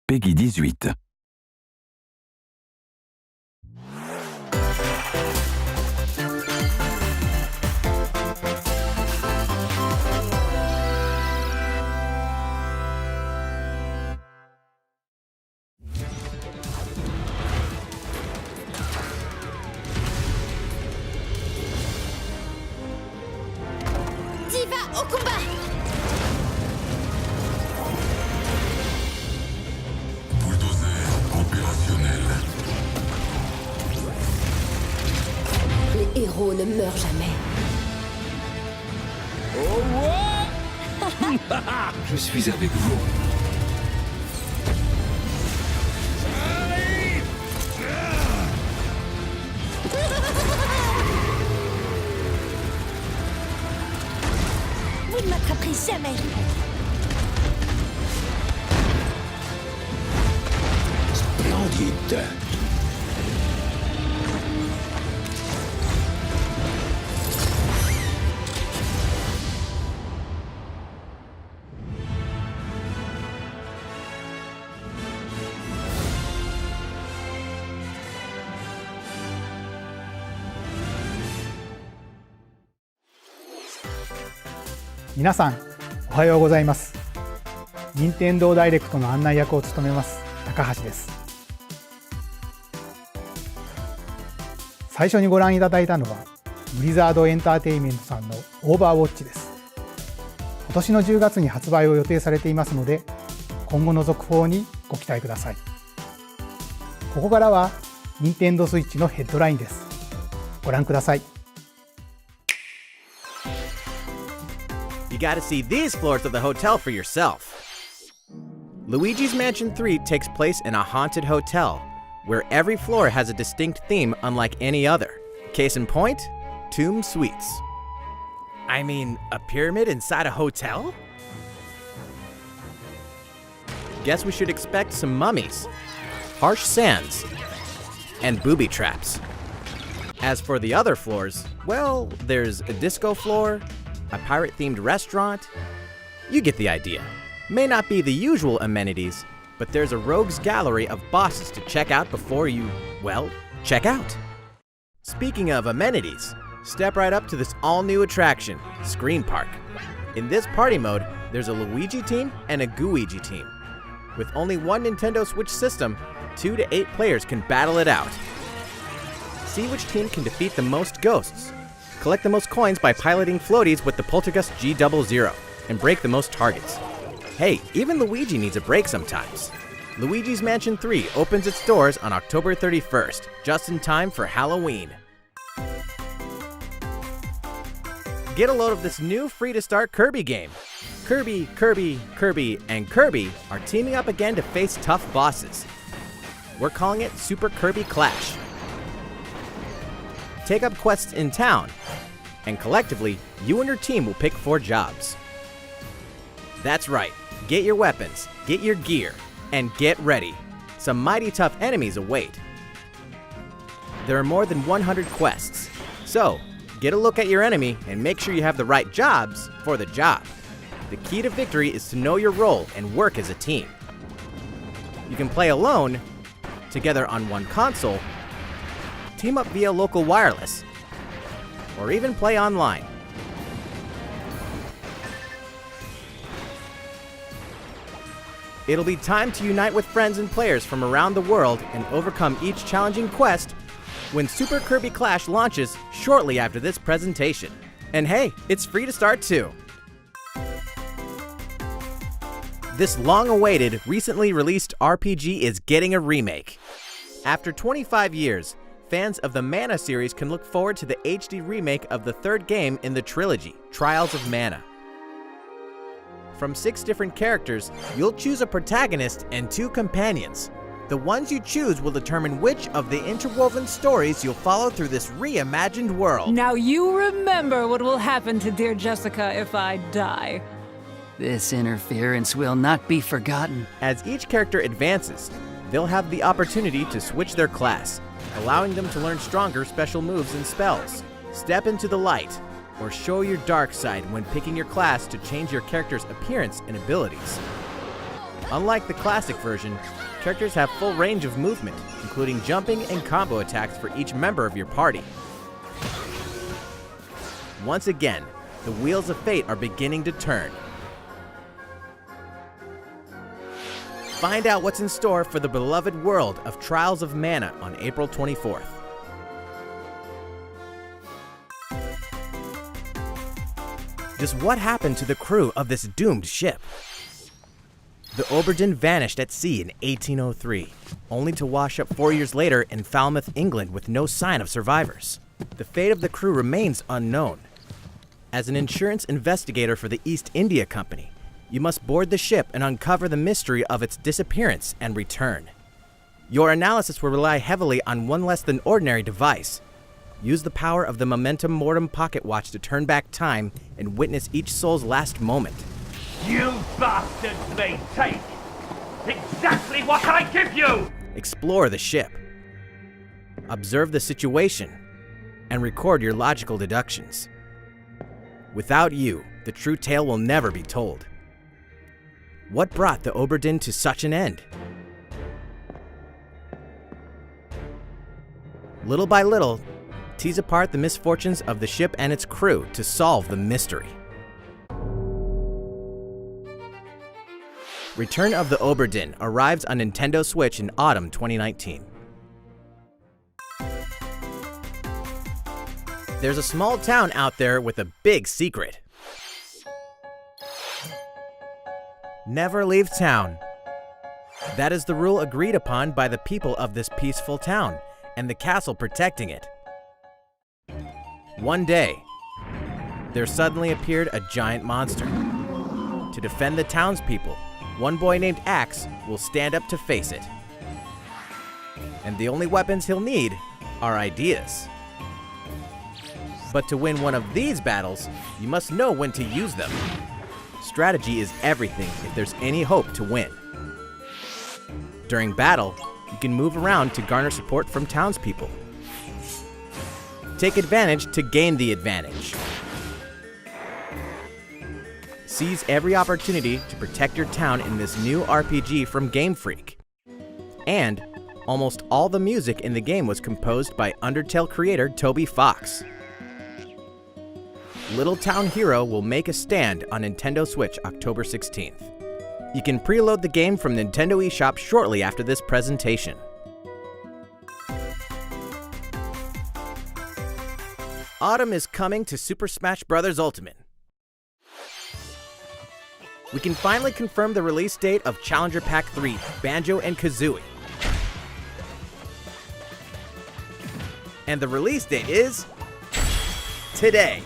Peggy 18. Au combat! Bulldozer opérationnel. Les héros ne meurent jamais. Je suis avec vous. Vous ne m'attraperez jamais. Splendide.皆さんおはようございます。任天堂ダイレクトの案内役を務めます高橋です。最初にご覧いただいたのはブリザードエンターテインメントさんのオーバーウォッチです。今年の10月に発売を予定されていますので、今後の続報にご期待ください。ここからは任天堂スイッチのヘッドラインです。ご覧ください。You gotta see these floors of the hotel for yourself. Luigi's Mansion 3 takes place in a haunted hotel, where every floor has a distinct theme unlike any other. Case in point, Tomb Suites. I mean, a pyramid inside a hotel? Guess we should expect some mummies, harsh sands, and booby traps. As for the other floors, well, there's a disco floor, a pirate-themed restaurant. You get the idea. May not be the usual amenities, but there's a rogues gallery of bosses to check out before you, well, check out. Speaking of amenities, step right up to this all-new attraction, Scream Park. In this party mode, there's a Luigi team and a Gooigi team. With only one Nintendo Switch system, 2 to 8 players can battle it out. See which team can defeat the most ghosts. Collect the most coins by piloting floaties with the Poltergust G00 and break the most targets. Hey, even Luigi needs a break sometimes. Luigi's Mansion 3 opens its doors on October 31st, just in time for Halloween. Get a load of this new free-to-start Kirby game. Kirby, and Kirby are teaming up again to face tough bosses. We're calling it Super Kirby Clash. Take up quests in town, and collectively, you and your team will pick 4 jobs. That's right, get your weapons, get your gear, and get ready. Some mighty tough enemies await. There are more than 100 quests, so get a look at your enemy and make sure you have the right jobs for the job. The key to victory is to know your role and work as a team. You can play alone, together on one console, team up via local wireless, or even play online. It'll be time to unite with friends and players from around the world and overcome each challenging quest when Super Kirby Clash launches shortly after this presentation. And hey, it's free to start too. This long-awaited, recently released RPG is getting a remake. After 25 years, fans of the Mana series can look forward to the HD remake of the 3rd game in the trilogy, Trials of Mana. From 6 different characters, you'll choose a protagonist and 2 companions. The ones you choose will determine which of the interwoven stories you'll follow through this reimagined world. Now you remember what will happen to dear Jessica if I die. This interference will not be forgotten. As each character advances, they'll have the opportunity to switch their class, allowing them to learn stronger special moves and spells. Step into the light, or show your dark side when picking your class to change your character's appearance and abilities. Unlike the classic version, characters have full range of movement, including jumping and combo attacks for each member of your party. Once again, the wheels of fate are beginning to turn. Find out what's in store for the beloved world of Trials of Mana on April 24th. Just what happened to the crew of this doomed ship? The Oberdin vanished at sea in 1803, only to wash up 4 years later in Falmouth, England with no sign of survivors. The fate of the crew remains unknown. As an insurance investigator for the East India Company, you must board the ship and uncover the mystery of its disappearance and return. Your analysis will rely heavily on one less than ordinary device. Use the power of the Momentum Mortem pocket watch to turn back time and witness each soul's last moment. You bastards may take exactly what I give you! Explore the ship. Observe the situation and record your logical deductions. Without you, the true tale will never be told. What brought the Oberdin to such an end? Little by little, tease apart the misfortunes of the ship and its crew to solve the mystery. Return of the Oberdin arrives on Nintendo Switch in autumn 2019. There's a small town out there with a big secret. Never leave town. That is the rule agreed upon by the people of this peaceful town and the castle protecting it. One day, there suddenly appeared a giant monster. To defend the townspeople, one boy named Axe will stand up to face it. And the only weapons he'll need are ideas. But to win one of these battles, you must know when to use them. Strategy is everything if there's any hope to win. During battle, you can move around to garner support from townspeople. Take advantage to gain the advantage. Seize every opportunity to protect your town in this new RPG from Game Freak. And almost all the music in the game was composed by Undertale creator Toby Fox. Little Town Hero will make a stand on Nintendo Switch October 16th. You can preload the game from Nintendo eShop shortly after this presentation. Autumn is coming to Super Smash Bros. Ultimate. We can finally confirm the release date of Challenger Pack 3, Banjo-Kazooie. And the release date is today.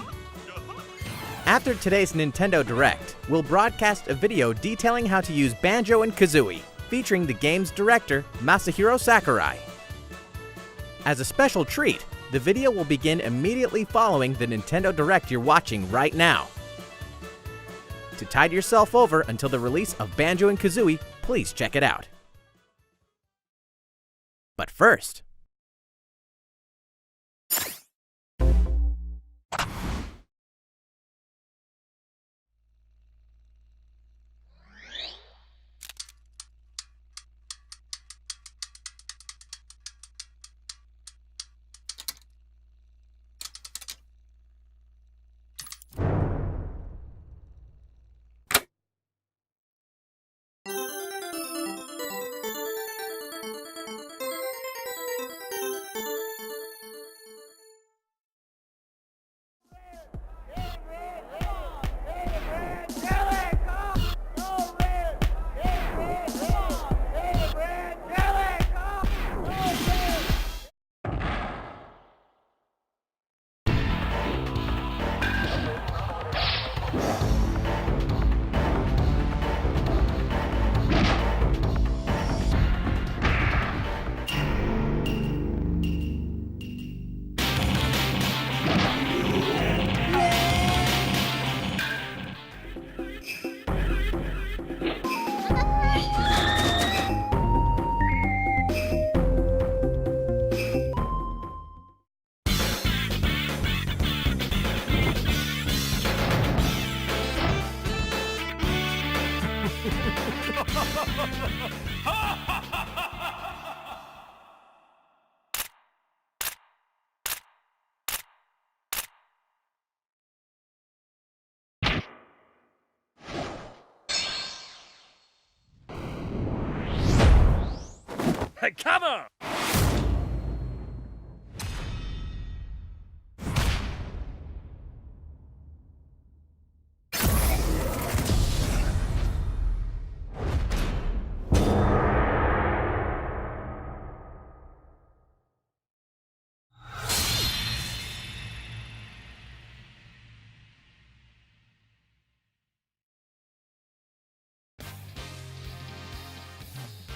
After today's Nintendo Direct, we'll broadcast a video detailing how to use Banjo-Kazooie, featuring the game's director, Masahiro Sakurai. As a special treat, the video will begin immediately following the Nintendo Direct you're watching right now. To tide yourself over until the release of Banjo-Kazooie, please check it out. But first, Come on!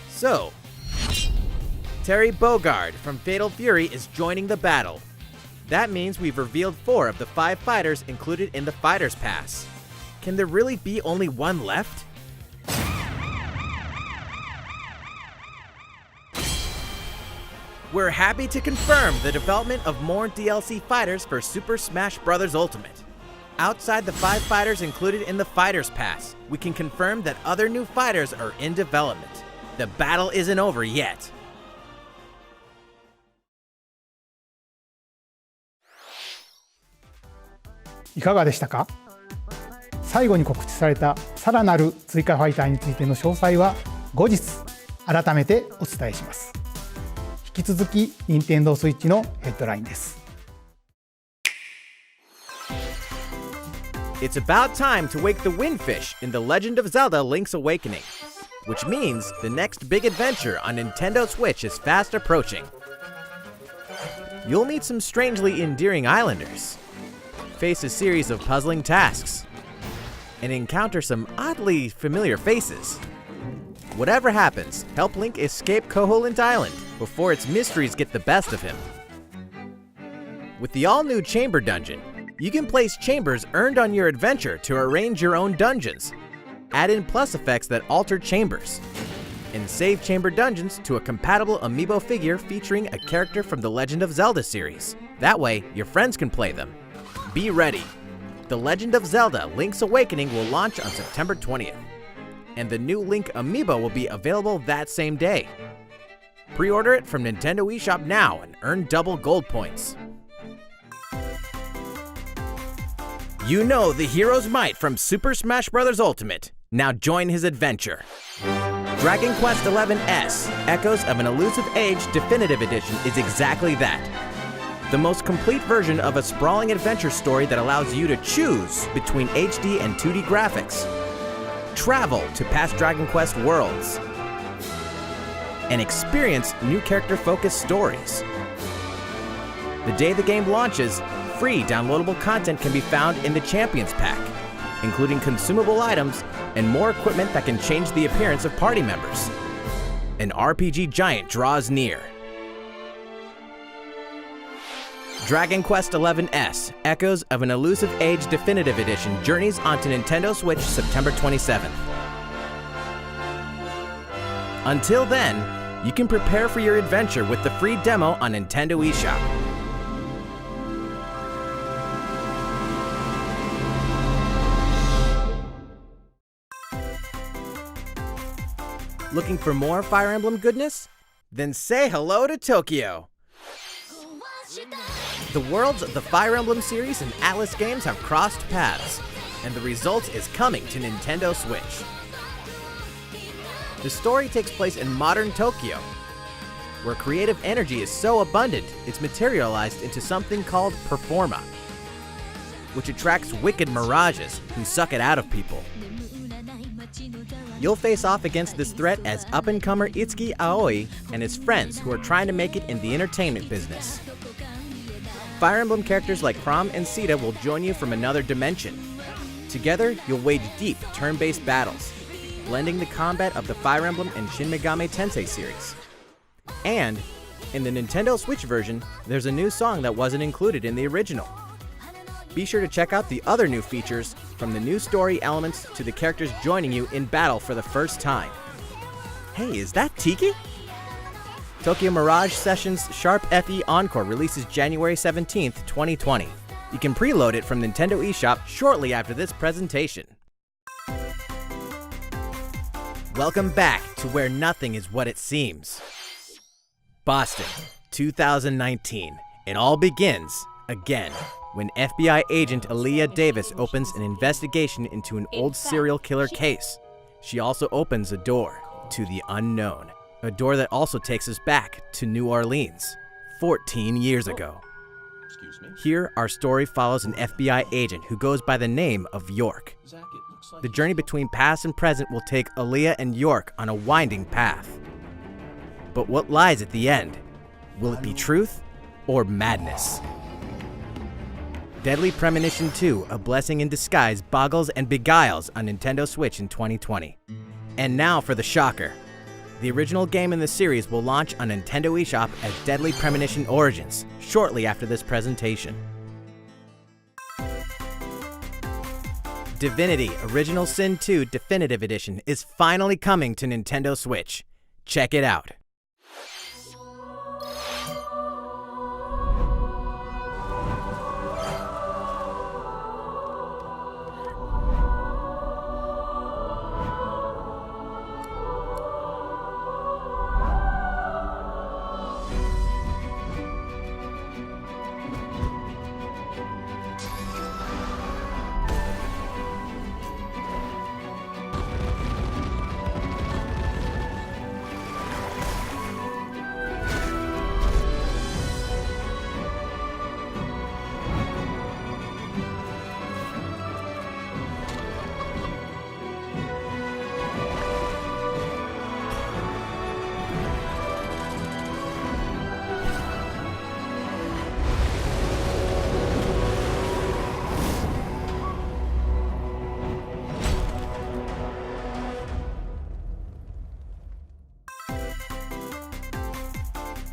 So, Terry Bogard from Fatal Fury is joining the battle. That means we've revealed 4 of the 5 fighters included in the Fighter's Pass. Can there really be only one left? We're happy to confirm the development of more DLC fighters for Super Smash Bros. Ultimate. Outside the 5 fighters included in the Fighter's Pass, we can confirm that other new fighters are in development. The battle isn't over yet. いかがでしたか？最後に告知されたさらなる追加ファイターについての詳細は後日改めてお伝えします。引き続き任天堂スイッチのヘッドラインです。It's about time to wake the Windfish in The Legend of Zelda: Link's Awakening, which means the next big adventure on Nintendo Switch is fast approaching. You'll meet some strangely endearing islanders, face a series of puzzling tasks, and encounter some oddly familiar faces. Whatever happens, help Link escape Koholint Island before its mysteries get the best of him. With the all-new Chamber Dungeon, you can place chambers earned on your adventure to arrange your own dungeons, add in plus effects that alter chambers, and save chamber dungeons to a compatible amiibo figure featuring a character from the Legend of Zelda series. That way, your friends can play them. Be ready! The Legend of Zelda: Link's Awakening will launch on September 20th, and the new Link amiibo will be available that same day. Pre-order it from Nintendo eShop now and earn double gold points. You know the hero's might from Super Smash Bros. Ultimate. Now join his adventure. Dragon Quest XI-S, Echoes of an Elusive Age Definitive Edition is exactly that. The most complete version of a sprawling adventure story that allows you to choose between HD and 2D graphics, travel to past Dragon Quest worlds, and experience new character-focused stories. The day the game launches, free downloadable content can be found in the Champions Pack, including consumable items and more equipment that can change the appearance of party members. An RPG giant draws near. Dragon Quest XI-S, Echoes of an Elusive Age Definitive Edition journeys onto Nintendo Switch September 27th. Until then, you can prepare for your adventure with the free demo on Nintendo eShop. Looking for more Fire Emblem goodness? Then say hello to Tokyo! The worlds of the Fire Emblem series and Atlas games have crossed paths, and the result is coming to Nintendo Switch. The story takes place in modern Tokyo, where creative energy is so abundant it's materialized into something called Performa, which attracts wicked mirages who suck it out of people. You'll face off against this threat as up-and-comer Itsuki Aoi and his friends who are trying to make it in the entertainment business. Fire Emblem characters like Chrom and Sita will join you from another dimension. Together, you'll wage deep turn-based battles, blending the combat of the Fire Emblem and Shin Megami Tensei series. And, in the Nintendo Switch version, there's a new song that wasn't included in the original. Be sure to check out the other new features, from the new story elements to the characters joining you in battle for the first time. Hey, is that Tiki? Tokyo Mirage Sessions Sharp FE Encore releases January 17th, 2020. You can preload it from Nintendo eShop shortly after this presentation. Welcome back to where nothing is what it seems. Boston, 2019. It all begins, again, when FBI agent Aaliyah Davis opens an investigation into an old serial killer case. She also opens a door to the unknown. A door that also takes us back to New Orleans, 14 years ago. Here, our story follows an FBI agent who goes by the name of York. The journey between past and present will take Aaliyah and York on a winding path. But what lies at the end? Will it be truth or madness? Deadly Premonition 2, A Blessing in Disguise, boggles and beguiles on Nintendo Switch in 2020. And now for the shocker. The original game in the series will launch on Nintendo eShop as Deadly Premonition Origins, shortly after this presentation. Divinity Original Sin 2 Definitive Edition is finally coming to Nintendo Switch. Check it out.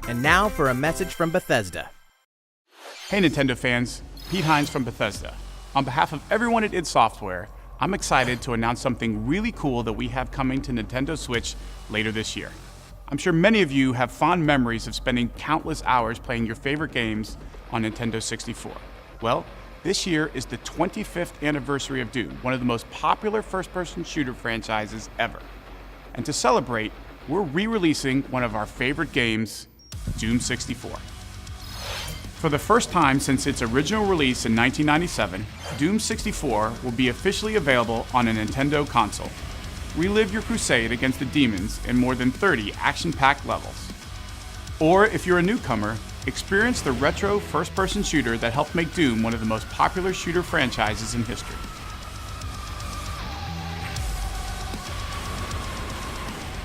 And now for a message from Bethesda. Hey Nintendo fans, Pete Hines from Bethesda. On behalf of everyone at id Software, I'm excited to announce something really cool that we have coming to Nintendo Switch later this year. I'm sure many of you have fond memories of spending countless hours playing your favorite games on Nintendo 64. Well, this year is the 25th anniversary of Doom, one of the most popular first-person shooter franchises ever. And to celebrate, we're re-releasing one of our favorite games, Doom 64. For the first time since its original release in 1997, Doom 64 will be officially available on a Nintendo console. Relive your crusade against the demons in more than 30 action-packed levels. Or if you're a newcomer, experience the retro first-person shooter that helped make Doom one of the most popular shooter franchises in history.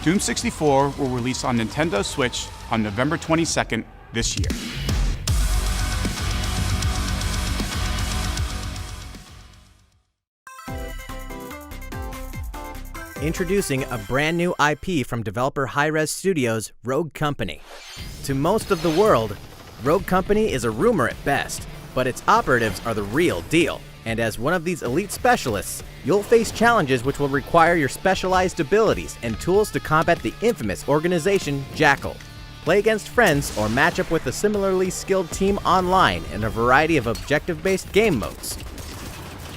Doom 64 will release on Nintendo Switch on November 22nd this year. Introducing a brand new IP from developer Hi-Rez Studios, Rogue Company. To most of the world, Rogue Company is a rumor at best, but its operatives are the real deal. And as one of these elite specialists, you'll face challenges which will require your specialized abilities and tools to combat the infamous organization Jackal. Play against friends or match up with a similarly skilled team online in a variety of objective-based game modes.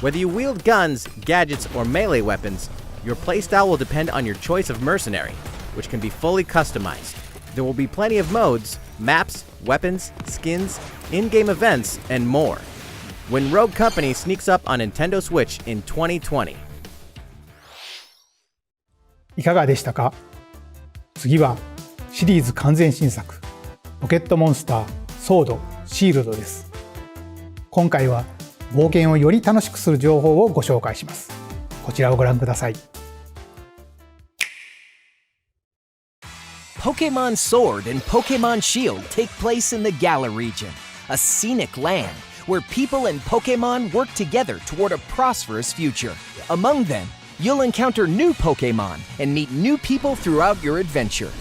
Whether you wield guns, gadgets, or melee weapons, your playstyle will depend on your choice of mercenary, which can be fully customized. There will be plenty of modes, maps, weapons, skins, in-game events, and more. When Rogue Company sneaks up on Nintendo Switch in 2020. いかがでしたか？次はシリーズ完全新作ポケットモンスターソードシールドです。今回は冒険をより楽しくする情報をご紹介します。こちらをご覧ください。Pokemon Sword and Pokemon Shield take place in the Galar region, a scenic land where people and Pokemon work together toward a prosperous future. Among them, you'll encounter new Pokemon and meet new people throughout your adventure.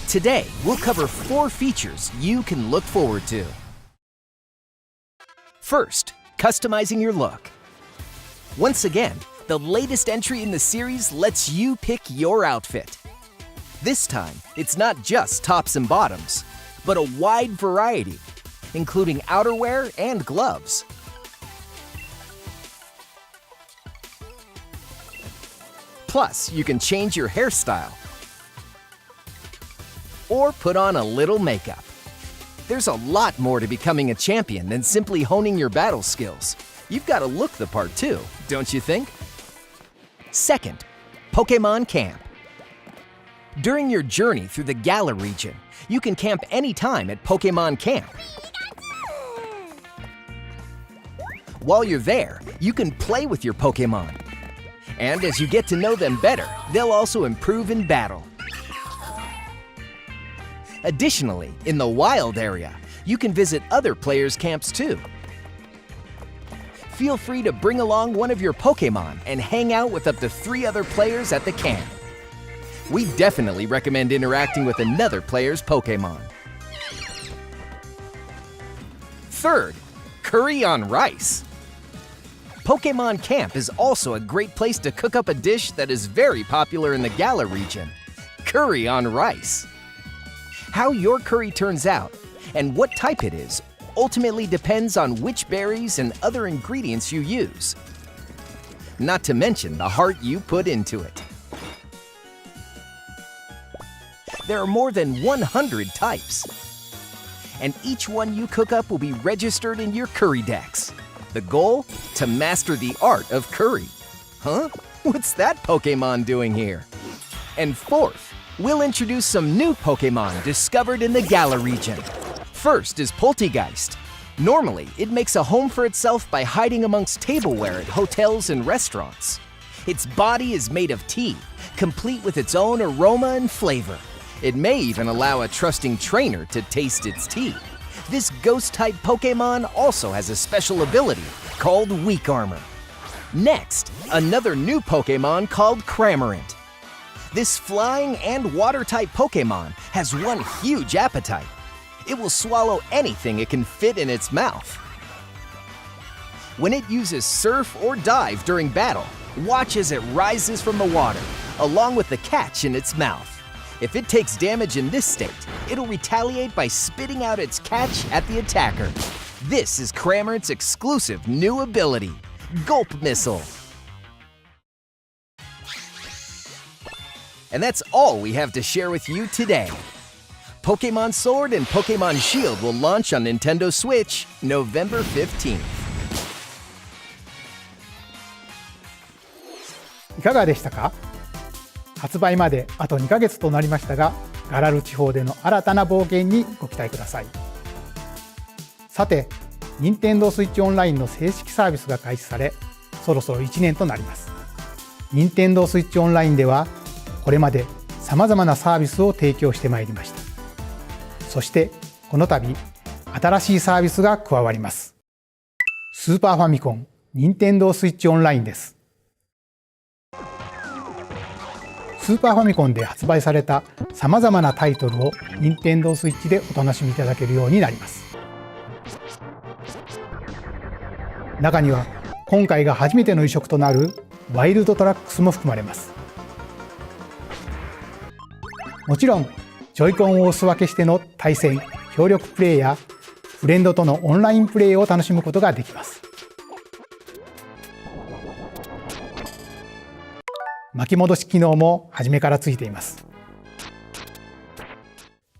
Today, we'll cover 4 features you can look forward to. First, customizing your look. Once again, the latest entry in the series lets you pick your outfit. This time, it's not just tops and bottoms, but a wide variety, including outerwear and gloves. Plus, you can change your hairstyle or put on a little makeup. There's a lot more to becoming a champion than simply honing your battle skills. You've got to look the part too, don't you think? Second, Pokemon Camp. During your journey through the Galar region, you can camp anytime at Pokemon Camp. While you're there, you can play with your Pokemon. And as you get to know them better, they'll also improve in battle. Additionally, in the wild area, you can visit other players' camps too. Feel free to bring along one of your Pokemon and hang out with up to 3 other players at the camp. We definitely recommend interacting with another player's Pokemon. Third, curry on rice. Pokemon Camp is also a great place to cook up a dish that is very popular in the Galar region, curry on rice. How your curry turns out and what type it is ultimately depends on which berries and other ingredients you use. Not to mention the heart you put into it. There are more than 100 types. And each one you cook up will be registered in your curry decks. The goal? To master the art of curry. Huh? What's that Pokemon doing here? And fourth, we'll introduce some new Pokemon discovered in the Galar region. First is Poltegeist. Normally, it makes a home for itself by hiding amongst tableware at hotels and restaurants. Its body is made of tea, complete with its own aroma and flavor. It may even allow a trusting trainer to taste its tea. This ghost-type Pokemon also has a special ability called Weak Armor. Next, another new Pokemon called Cramorant. This flying and water-type Pokemon has one huge appetite. It will swallow anything it can fit in its mouth. When it uses Surf or Dive during battle, watch as it rises from the water, along with the catch in its mouth. If it takes damage in this state, it'll retaliate by spitting out its catch at the attacker. This is Cramorant's exclusive new ability, Gulp Missile. And that's all we have to share with you today. Pokemon Sword and Pokemon Shield will launch on Nintendo Switch November 15th. いかがでしたか？発売まであと2ヶ月となりましたが、ガラル地方での新たな冒険にご期待ください。さて、任天堂スイッチオンラインの正式サービスが開始され、そろそろ1年となります。任天堂スイッチオンラインでは、これまで様々なサービスを提供してまいりました。そして、この度、新しいサービスが加わります。スーパーファミコン、任天堂スイッチオンラインです。スーパーファミコンで発売された様々なタイトルを任天堂スイッチでお楽しみいただけるようになります。中には今回が初めての移植となるワイルドトラックスも含まれます。もちろんジョイコンをお裾分けしての対戦・協力プレイやフレンドとのオンラインプレイを楽しむことができます。巻き戻し機能も初めからついています。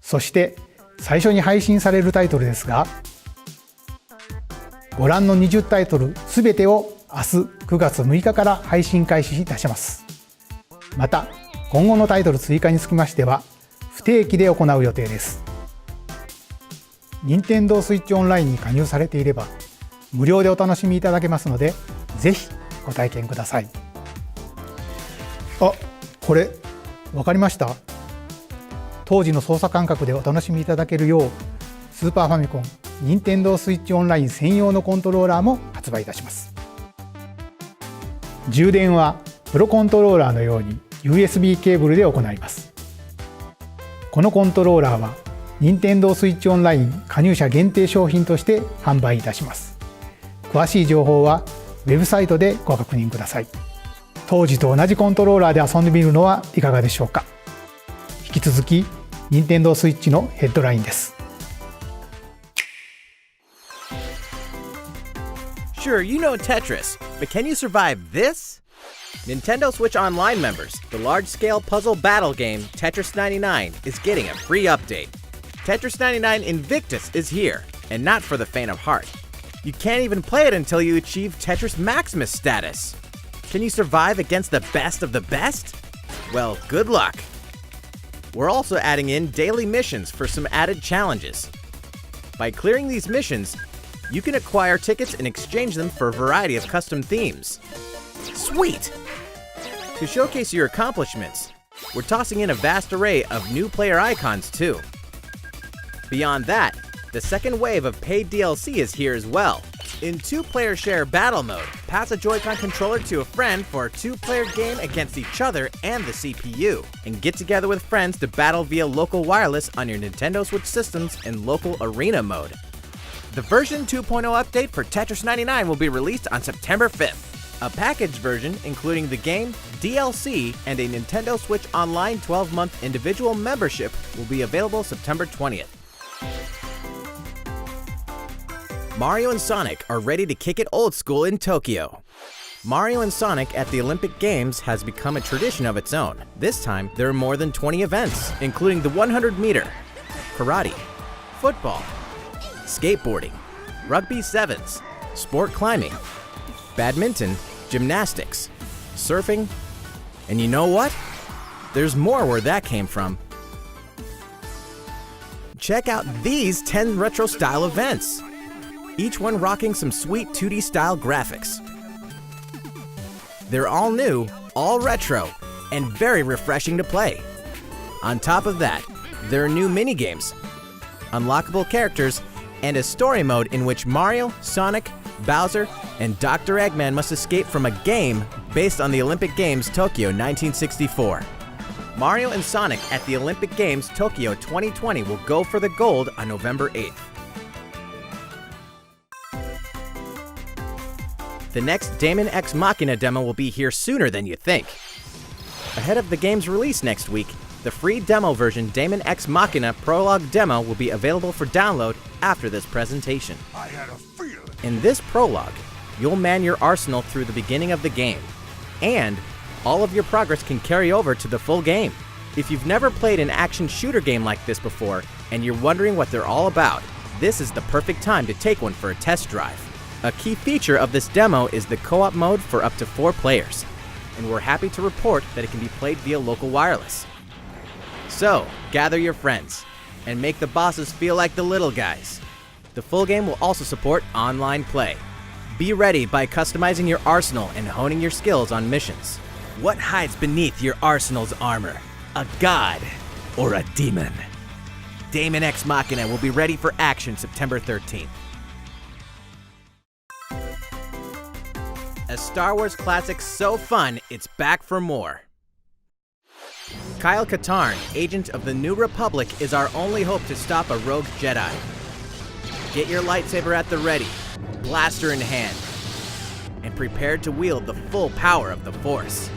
そして最初に配信されるタイトルですが、ご覧の20タイトルすべてを明日9月6日から配信開始いたします。また今後のタイトル追加につきましては不定期で行う予定です。任天堂スイッチオンラインに加入されていれば無料でお楽しみいただけますので、ぜひご体験ください。あ、これ分かりました？当時の操作感覚でお楽しみいただけるよう、スーパーファミコン、任天堂スイッチオンライン専用のコントローラーも発売いたします。充電はプロコントローラーのように USB ケーブルで行います。このコントローラーは任天堂スイッチオンライン加入者限定商品として販売いたします。詳しい情報はウェブサイトでご確認ください。当時と同じコントローラーで遊んでみるのはいかがでしょうか。引き続き任天堂スイッチのヘッドラインです。Sure, you know Tetris, but can you survive this? Nintendo Switch Online members, the large-scale puzzle battle game Tetris 99 is getting a free update. Tetris 99 Invictus is here, and not for the faint of heart. You can't even play it until you achieve Tetris Maximus status. Can you survive against the best of the best? Well, good luck. We're also adding in daily missions for some added challenges. By clearing these missions, you can acquire tickets and exchange them for a variety of custom themes. Sweet! To showcase your accomplishments, we're tossing in a vast array of new player icons too. Beyond that, the second wave of paid DLC is here as well. In 2-player share battle mode, pass a Joy-Con controller to a friend for a 2-player game against each other and the CPU, and get together with friends to battle via local wireless on your Nintendo Switch systems in local arena mode. The version 2.0 update for Tetris 99 will be released on September 5th. A packaged version, including the game, DLC, and a Nintendo Switch Online 12-month individual membership, will be available September 20th. Mario and Sonic are ready to kick it old school in Tokyo. Mario and Sonic at the Olympic Games has become a tradition of its own. This time, there are more than 20 events, including the 100-meter, karate, football, skateboarding, rugby sevens, sport climbing, badminton, gymnastics, surfing, and you know what? There's more where that came from. Check out these 10 retro-style events, each one rocking some sweet 2D style graphics. They're all new, all retro, and very refreshing to play. On top of that, there are new minigames, unlockable characters, and a story mode in which Mario, Sonic, Bowser, and Dr. Eggman must escape from a game based on the Olympic Games Tokyo 1964. Mario and Sonic at the Olympic Games Tokyo 2020 will go for the gold on November 8th. The next Daemon X Machina demo will be here sooner than you think. Ahead of the game's release next week, the free demo version Daemon X Machina Prologue demo will be available for download after this presentation. I had a feeling. In this prologue, you'll man your arsenal through the beginning of the game, and all of your progress can carry over to the full game. If you've never played an action shooter game like this before, and you're wondering what they're all about, this is the perfect time to take one for a test drive. A key feature of this demo is the co-op mode for up to 4 players, and we're happy to report that it can be played via local wireless. So, gather your friends, and make the bosses feel like the little guys. The full game will also support online play. Be ready by customizing your arsenal and honing your skills on missions. What hides beneath your arsenal's armor? A god or a demon? Daemon X Machina will be ready for action September 13th. A Star Wars classic so fun, it's back for more. Kyle Katarn, agent of the New Republic, is our only hope to stop a rogue Jedi. Get your lightsaber at the ready, blaster in hand, and prepare to wield the full power of the Force.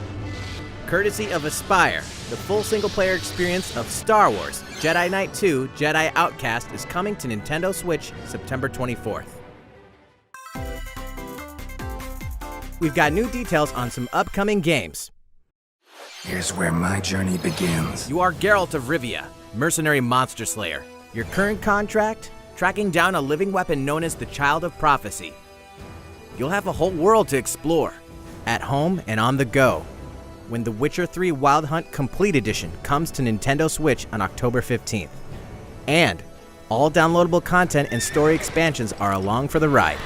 Courtesy of Aspire, the full single-player experience of Star Wars Jedi Knight 2 Jedi Outcast is coming to Nintendo Switch September 24th. We've got new details on some upcoming games. Here's where my journey begins. You are Geralt of Rivia, mercenary monster slayer. Your current contract? Tracking down a living weapon known as the Child of Prophecy. You'll have a whole world to explore, at home and on the go, when The Witcher 3 Wild Hunt Complete Edition comes to Nintendo Switch on October 15th. And all downloadable content and story expansions are along for the ride.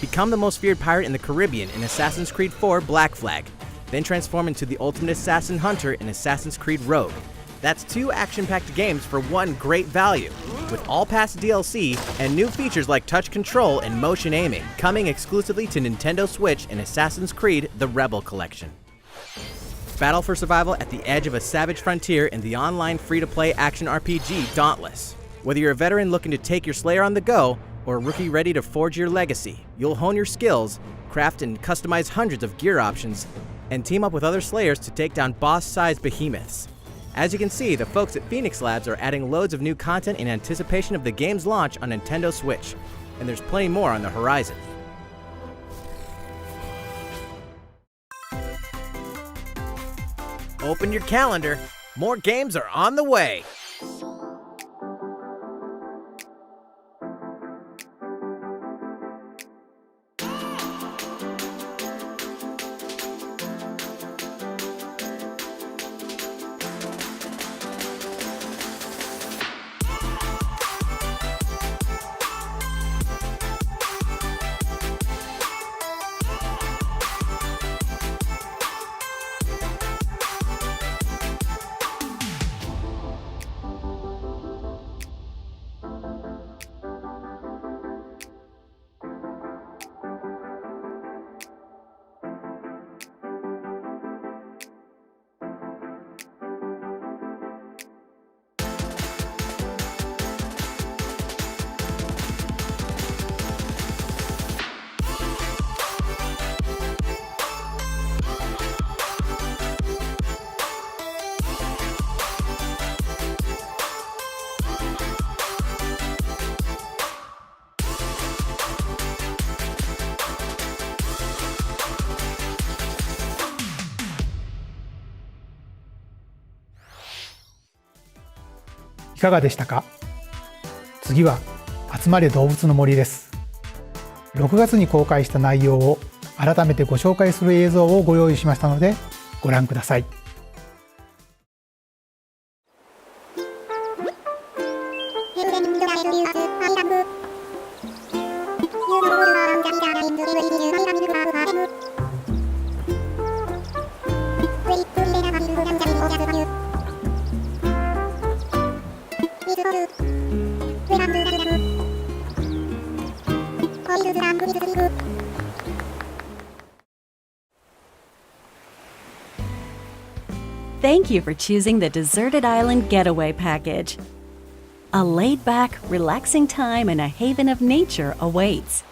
Become the most feared pirate in the Caribbean in Assassin's Creed 4 Black Flag, then transform into the ultimate assassin hunter in Assassin's Creed Rogue. That's 2 action-packed games for one great value, with all past DLC and new features like touch control and motion aiming, coming exclusively to Nintendo Switch in Assassin's Creed The Rebel Collection. Battle for survival at the edge of a savage frontier in the online free-to-play action RPG Dauntless. Whether you're a veteran looking to take your Slayer on the go, or a rookie ready to forge your legacy, you'll hone your skills, craft and customize hundreds of gear options, and team up with other Slayers to take down boss-sized behemoths. As you can see, the folks at Phoenix Labs are adding loads of new content in anticipation of the game's launch on Nintendo Switch, and there's plenty more on the horizon. Open your calendar, more games are on the way! いかがでしたか？次は集まれ動物の森です。6月に公開した内容を改めてご紹介する映像をご用意しましたのでご覧ください。Thank you for choosing the Deserted Island Getaway Package. A laid-back, relaxing time and a haven of nature awaits.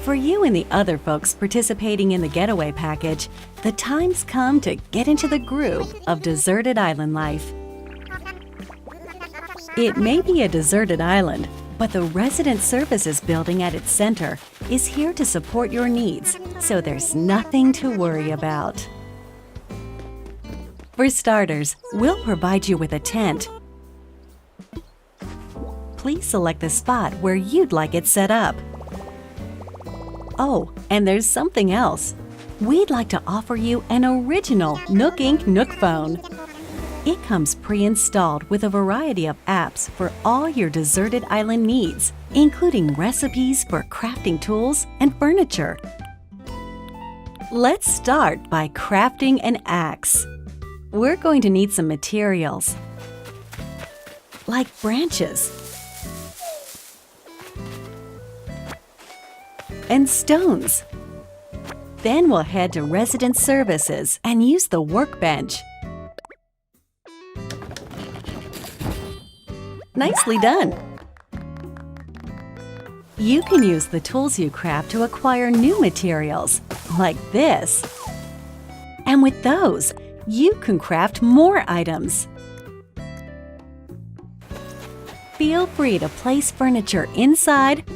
For you and the other folks participating in the Getaway Package, the time's come to get into the groove of deserted island life. It may be a deserted island, but the Resident Services building at its center is here to support your needs, so there's nothing to worry about. For starters, we'll provide you with a tent. Please select the spot where you'd like it set up. Oh, and there's something else. We'd like to offer you an original Nook Inc. Nook phone. It comes pre-installed with a variety of apps for all your deserted island needs, including recipes for crafting tools and furniture. Let's start by crafting an axe. We're going to need some materials, like branches and stones. Then we'll head to Resident Services and use the workbench. Nicely done! You can use the tools you craft to acquire new materials, like this. And with those, you can craft more items. Feel free to place furniture inside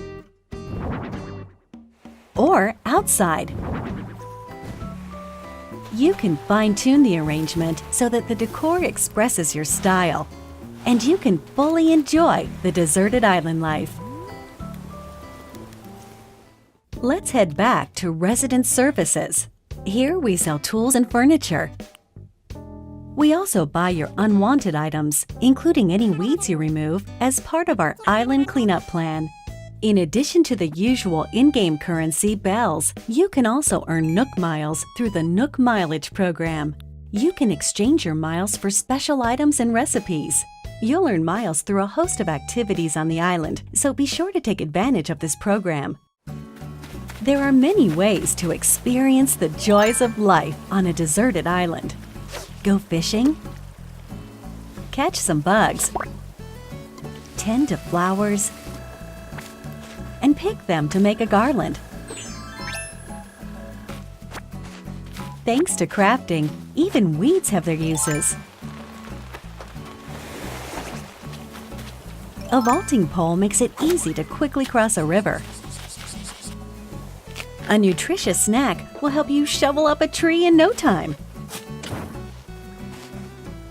or outside. You can fine-tune the arrangement so that the decor expresses your style, and you can fully enjoy the deserted island life. Let's head back to Resident Services. Here we sell tools and furniture. We also buy your unwanted items, including any weeds you remove, as part of our island cleanup plan. In addition to the usual in-game currency, bells, you can also earn Nook Miles through the Nook Mileage program. You can exchange your miles for special items and recipes. You'll earn miles through a host of activities on the island, so be sure to take advantage of this program. There are many ways to experience the joys of life on a deserted island. Go fishing, catch some bugs, tend to flowers, and pick them to make a garland. Thanks to crafting, even weeds have their uses. A vaulting pole makes it easy to quickly cross a river. A nutritious snack will help you shovel up a tree in no time.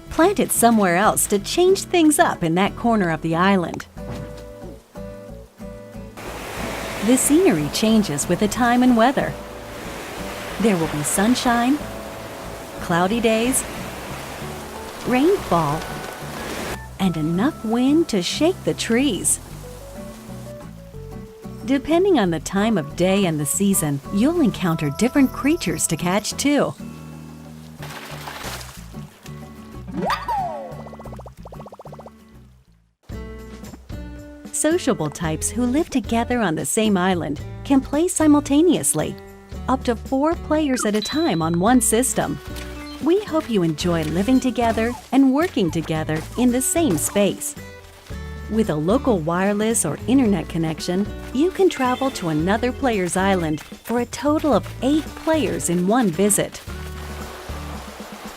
Plant it somewhere else to change things up in that corner of the island. The scenery changes with the time and weather. There will be sunshine, cloudy days, rainfall, and enough wind to shake the trees. Depending on the time of day and the season, you'll encounter different creatures to catch too. Sociable types who live together on the same island can play simultaneously, up to 4 players at a time on one system. We hope you enjoy living together and working together in the same space. With a local wireless or internet connection, you can travel to another player's island for a total of 8 players in one visit.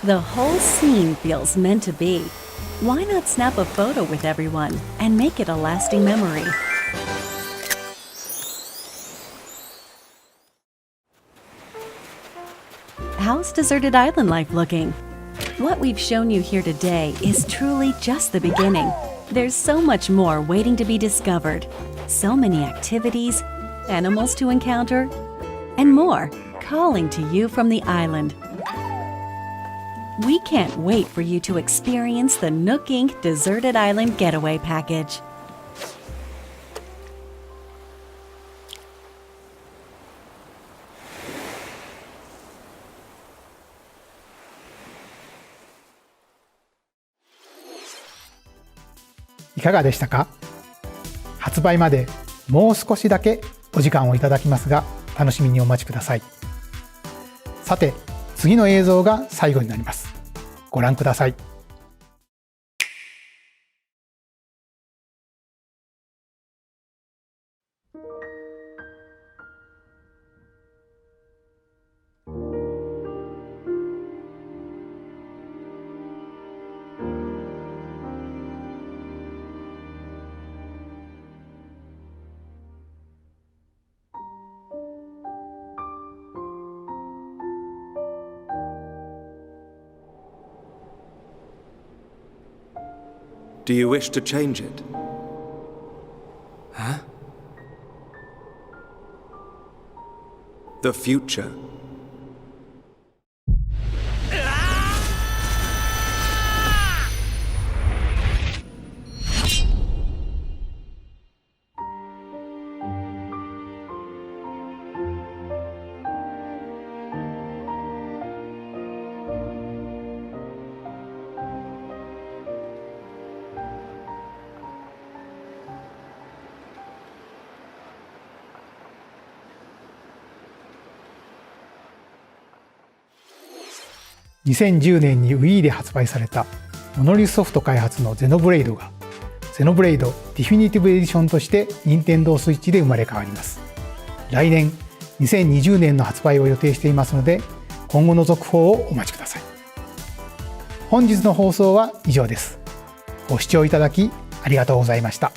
The whole scene feels meant to be. Why not snap a photo with everyone and make it a lasting memory? How's deserted island life looking? What we've shown you here today is truly just the beginning. There's so much more waiting to be discovered. So many activities, animals to encounter, and more calling to you from the island. We can't wait for you to experience the Nook Inc. Deserted Island Getaway Package.いかがでしたか？発売までもう少しだけお時間をいただきますが、楽しみにお待ちください。さて、次の映像が最後になります。ご覧ください。Do you wish to change it? Huh? The future.2010年に Wii で発売されたモノリスソフト開発のゼノブレイドがゼノブレイドディフィニティブエディションとして任天堂スイッチで生まれ変わります。来年2020年の発売を予定していますので、今後の続報をお待ちください。本日の放送は以上です。ご視聴いただきありがとうございました。